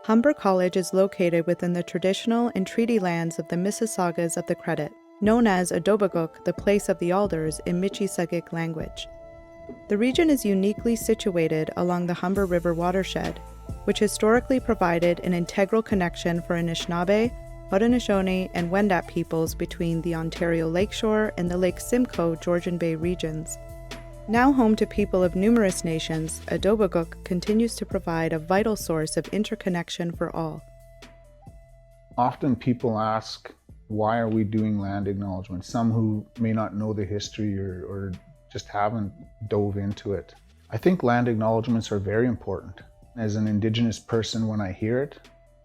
Humber College is located within the traditional and treaty lands of the Mississaugas of the Credit, known as Adobaguk, the place of the alders in Mississauga language. The region is uniquely situated along the Humber River watershed, which historically provided an integral connection for Anishinaabe, Haudenosaunee, and Wendat peoples between the Ontario Lakeshore and the Lake Simcoe Georgian Bay regions. Now home to people of numerous nations, Adobaguk continues to provide a vital source of interconnection for all. Often people ask, why are we doing land acknowledgement? Some who may not know the history or just haven't dove into it. I think land acknowledgements are very important. As an Indigenous person, when I hear it,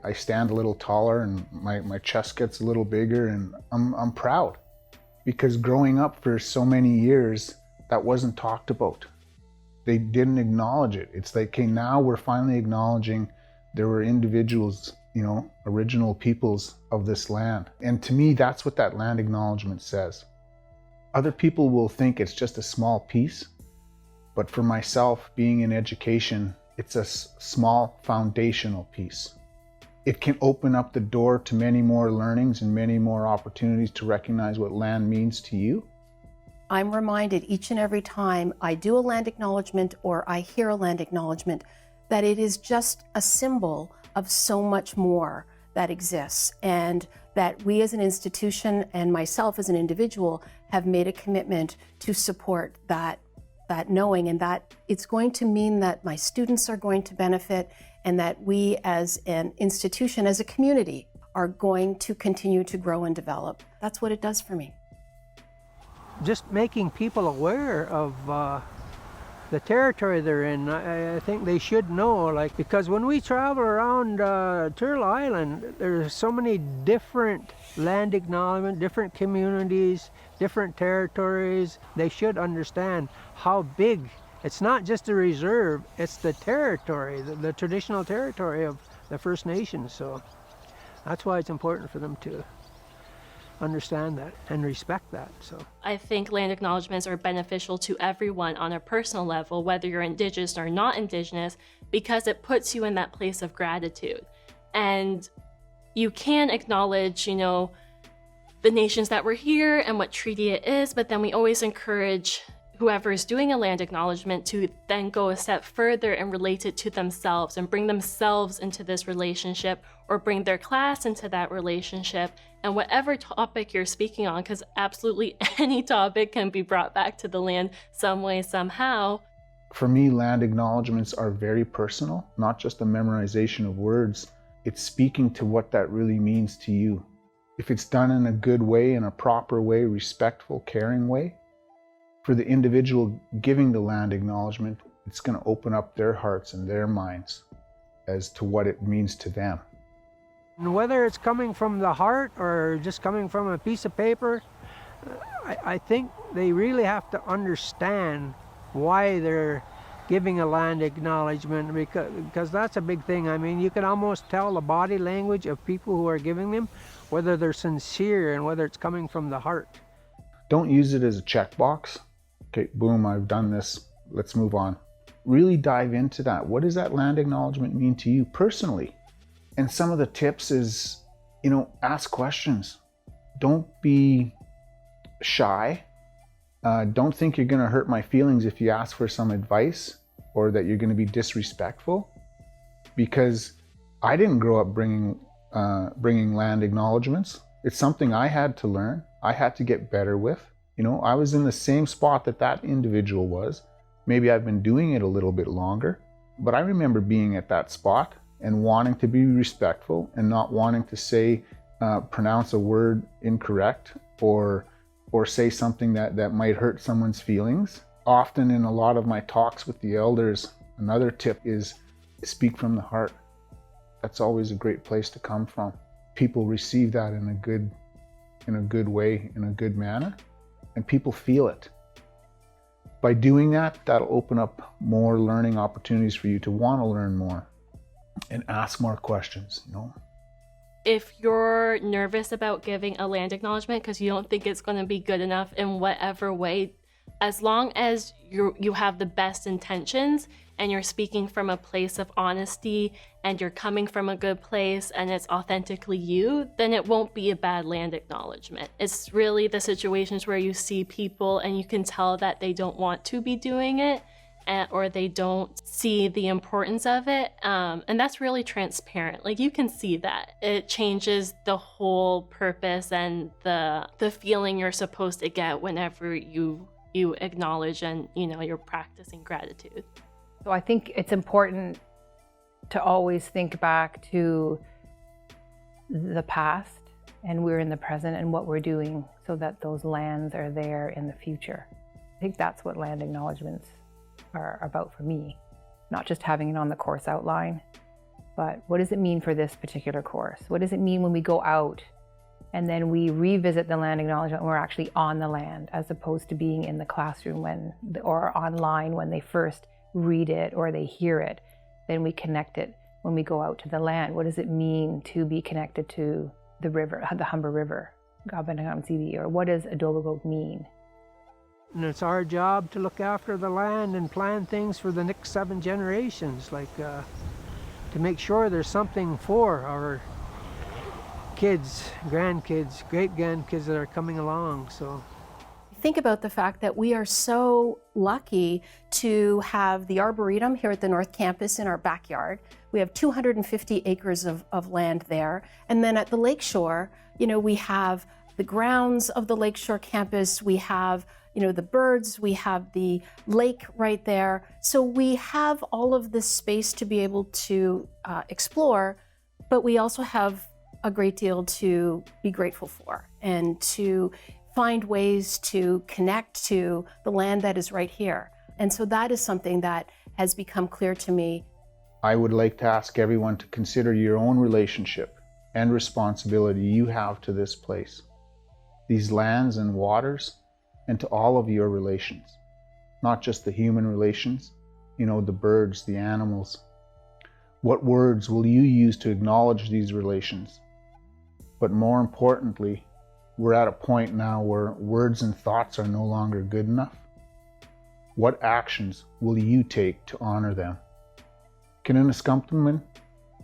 I stand a little taller and my chest gets a little bigger, and I'm proud. Because growing up for so many years, that wasn't talked about. They didn't acknowledge it. It's like, okay, now we're finally acknowledging there were individuals, original peoples of this land. And to me, that's what that land acknowledgement says. Other people will think it's just a small piece, but for myself, being in education, it's a small foundational piece. It can open up the door to many more learnings and many more opportunities to recognize what land means to you. I'm reminded each and every time I do a land acknowledgement or I hear a land acknowledgement that it is just a symbol of so much more that exists, and that we as an institution and myself as an individual have made a commitment to support that knowing, and that it's going to mean that my students are going to benefit, and that we as an institution, as a community, are going to continue to grow and develop. That's what it does for me. Just making people aware of the territory they're in. I think they should know, because when we travel around Turtle Island, there's so many different land acknowledgements, different communities, different territories. They should understand how big. It's not just a reserve, it's the territory, the traditional territory of the First Nations. So that's why it's important for them to understand that and respect that. So I think land acknowledgements are beneficial to everyone on a personal level, whether you're Indigenous or not Indigenous, because it puts you in that place of gratitude. And you can acknowledge, the nations that were here and what treaty it is, but then we always encourage whoever is doing a land acknowledgement to then go a step further and relate it to themselves and bring themselves into this relationship, or bring their class into that relationship, and whatever topic you're speaking on, because absolutely any topic can be brought back to the land some way, somehow. For me, land acknowledgements are very personal, not just a memorization of words. It's speaking to what that really means to you. If it's done in a good way, in a proper way, respectful, caring way, for the individual giving the land acknowledgement, it's going to open up their hearts and their minds as to what it means to them. And whether it's coming from the heart or just coming from a piece of paper, I think they really have to understand why they're giving a land acknowledgement, because that's a big thing. I mean, you can almost tell the body language of people who are giving them, whether they're sincere and whether it's coming from the heart. Don't use it as a checkbox. Okay, boom, I've done this, let's move on. Really dive into that. What does that land acknowledgement mean to you personally? And some of the tips is, ask questions. Don't be shy. Don't think you're going to hurt my feelings if you ask for some advice, or that you're going to be disrespectful. Because I didn't grow up bringing land acknowledgements. It's something I had to learn. I had to get better with. I was in the same spot that individual was. Maybe I've been doing it a little bit longer, but I remember being at that spot and wanting to be respectful and not wanting to pronounce a word incorrect or say something that might hurt someone's feelings. Often in a lot of my talks with the elders, another tip is speak from the heart. That's always a great place to come from. People receive that in a good way, in a good manner, and people feel it. By doing that, that'll open up more learning opportunities for you to want to learn more and ask more questions, If you're nervous about giving a land acknowledgement because you don't think it's going to be good enough in whatever way, as long as you have the best intentions and you're speaking from a place of honesty and you're coming from a good place and it's authentically you, then it won't be a bad land acknowledgement. It's really the situations where you see people and you can tell that they don't want to be doing it, or they don't see the importance of it. And that's really transparent. Like, you can see that. It changes the whole purpose and the feeling you're supposed to get whenever you acknowledge and, you're practicing gratitude. So I think it's important to always think back to the past, and we're in the present and what we're doing so that those lands are there in the future. I think that's what land acknowledgements are about for me. Not just having it on the course outline, but what does it mean for this particular course? What does it mean when we go out and then we revisit the land acknowledgement when we're actually on the land, as opposed to being in the classroom or online when they first read it or they hear it? Then we connect it when we go out to the land. What does it mean to be connected to the river, the Humber River, or what does Adobagog mean? And it's our job to look after the land and plan things for the next 7 generations, to make sure there's something for our kids, grandkids, great-grandkids that are coming along. So Think about the fact that we are so lucky to have the Arboretum here at the North Campus in our backyard. We have 250 acres of land there. And then at the Lakeshore, we have the grounds of the Lakeshore campus, we have the birds, we have the lake right there. So we have all of this space to be able to explore, but we also have a great deal to be grateful for and to find ways to connect to the land that is right here. And so that is something that has become clear to me. I would like to ask everyone to consider your own relationship and responsibility you have to this place, these lands and waters, and to all of your relations, not just the human relations, the birds, the animals. What words will you use to acknowledge these relations? But more importantly, we're at a point now where words and thoughts are no longer good enough. What actions will you take to honor them? Kinunaskumptuman,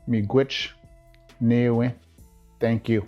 miigwich, newe, thank you.